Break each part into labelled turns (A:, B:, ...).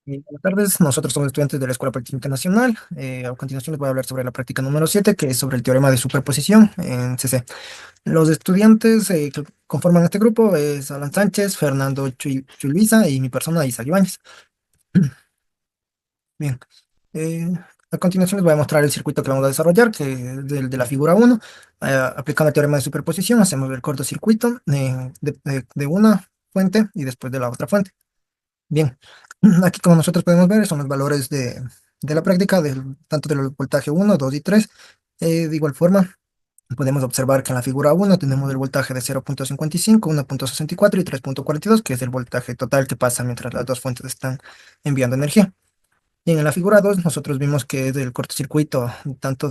A: Buenas tardes, nosotros somos estudiantes de la Escuela Politécnica Nacional. A continuación les voy a hablar sobre la práctica número 7, que es sobre el teorema de superposición en CC. Los estudiantes que conforman este grupo es Alan Sánchez, Fernando Chulviza y mi persona, Isaac Ibáñez. Bien, eh, a continuación les voy a mostrar el circuito que vamos a desarrollar, que es el de la figura 1. Aplicando el teorema de superposición, hacemos el cortocircuito de una fuente y después de la otra fuente. Bien, aquí como nosotros podemos ver son los valores de la práctica, tanto del voltaje 1, 2 y 3. De igual forma, podemos observar que en la figura 1 tenemos el voltaje de 0,55, 1,64 y 3,42, que es el voltaje total que pasa mientras las dos fuentes están enviando energía. Y en la figura 2 nosotros vimos que es del cortocircuito, tanto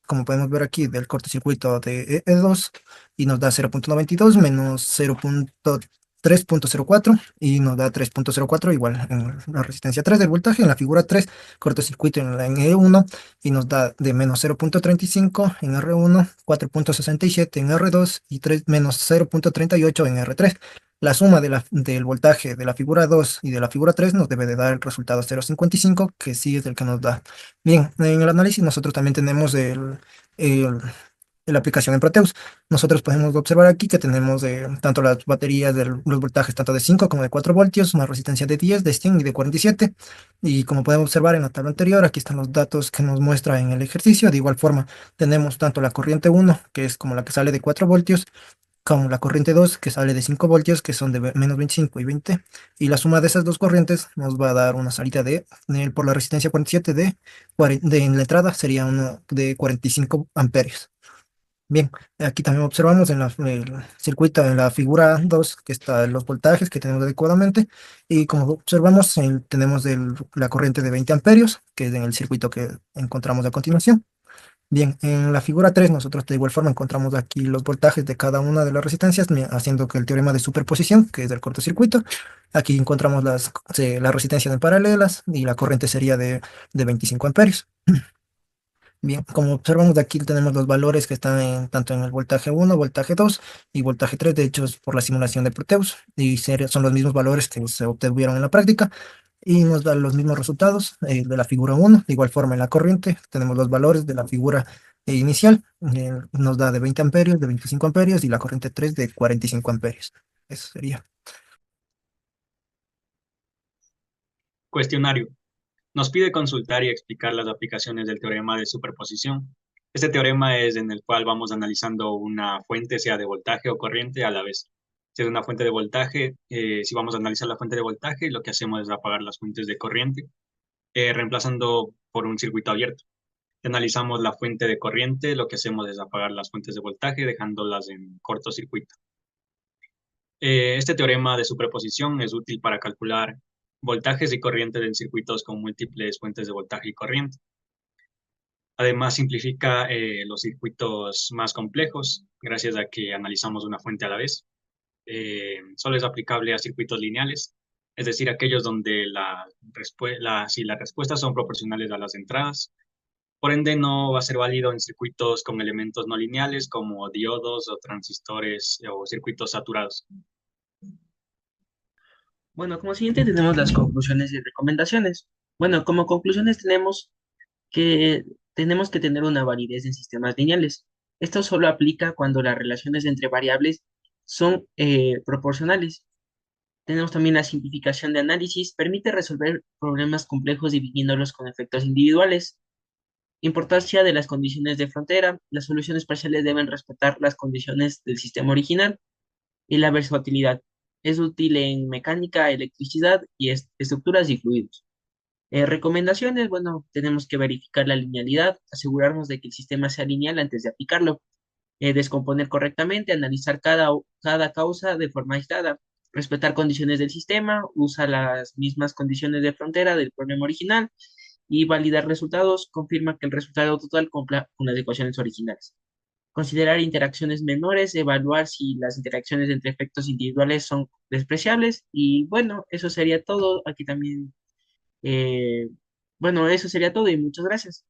A: como podemos ver aquí, del cortocircuito de E2 y nos da 0,92 menos 0,3,04 y nos da 3,04 igual en la resistencia 3 del voltaje. En la figura 3 cortocircuito en E1 y nos da de menos 0,35 en R1, 4,67 en R2 y 3 menos 0,38 en R3. La suma del voltaje de la figura 2 y de la figura 3 nos debe de dar el resultado 0,55, que sí es el que nos da. Bien, en el análisis nosotros también tenemos el- la aplicación en Proteus. Nosotros podemos observar aquí que tenemos tanto las baterías de los voltajes tanto de 5 como de 4 voltios, una resistencia de 10, de 100 y de 47. Y como podemos observar en la tabla anterior, aquí están los datos que nos muestra en el ejercicio. De igual forma, tenemos tanto la corriente 1, que es como la que sale de 4 voltios, como la corriente 2 que sale de 5 voltios, que son de menos 25 y 20, y la suma de esas dos corrientes nos va a dar una salida por la resistencia 47 en la entrada sería uno de 45 amperios. Bien, aquí también observamos en el circuito, en la figura 2 que están los voltajes que tenemos adecuadamente, y como observamos, tenemos la corriente de 20 amperios, que es en el circuito que encontramos a continuación. Bien, en la figura 3 nosotros de igual forma encontramos aquí los voltajes de cada una de las resistencias, haciendo que el teorema de superposición, que es del cortocircuito. Aquí encontramos las resistencias en paralelas y la corriente sería de 25 amperios. Bien, como observamos de aquí tenemos los valores que están tanto en el voltaje 1, voltaje 2 y voltaje 3, de hecho es por la simulación de Proteus, y son los mismos valores que se obtuvieron en la práctica y nos dan los mismos resultados de la figura 1. De igual forma en la corriente tenemos los valores de la figura inicial, nos da de 20 amperios, de 25 amperios y la corriente 3 de 45 amperios. Eso sería.
B: Cuestionario. Nos pide consultar y explicar las aplicaciones del teorema de superposición. Este teorema es en el cual vamos analizando una fuente, sea de voltaje o corriente, a la vez. Si es una fuente de voltaje, si vamos a analizar la fuente de voltaje, lo que hacemos es apagar las fuentes de corriente, reemplazando por un circuito abierto. Si analizamos la fuente de corriente, lo que hacemos es apagar las fuentes de voltaje, dejándolas en cortocircuito. Este teorema de superposición es útil para calcular voltajes y corrientes en circuitos con múltiples fuentes de voltaje y corriente. Además, simplifica los circuitos más complejos, gracias a que analizamos una fuente a la vez. Solo es aplicable a circuitos lineales, es decir, aquellos donde si las respuestas son proporcionales a las entradas. Por ende, no va a ser válido en circuitos con elementos no lineales como diodos o transistores o circuitos saturados.
C: Bueno, como siguiente tenemos las conclusiones y recomendaciones. Bueno, como conclusiones que tenemos que tener una validez en sistemas lineales. Esto solo aplica cuando las relaciones entre variables son proporcionales. Tenemos también la simplificación de análisis, permite resolver problemas complejos dividiéndolos con efectos individuales. Importancia de las condiciones de frontera. Las soluciones parciales deben respetar las condiciones del sistema original. Y la versatilidad. Es útil en mecánica, electricidad y estructuras y fluidos. Recomendaciones, bueno, tenemos que verificar la linealidad, asegurarnos de que el sistema sea lineal antes de aplicarlo, descomponer correctamente, analizar cada causa de forma aislada, respetar condiciones del sistema, usa las mismas condiciones de frontera del problema original y validar resultados, confirma que el resultado total cumpla con las ecuaciones originales. Considerar interacciones menores, evaluar si las interacciones entre efectos individuales son despreciables y bueno, eso sería todo. Aquí también, eh, bueno, eso sería todo y muchas gracias.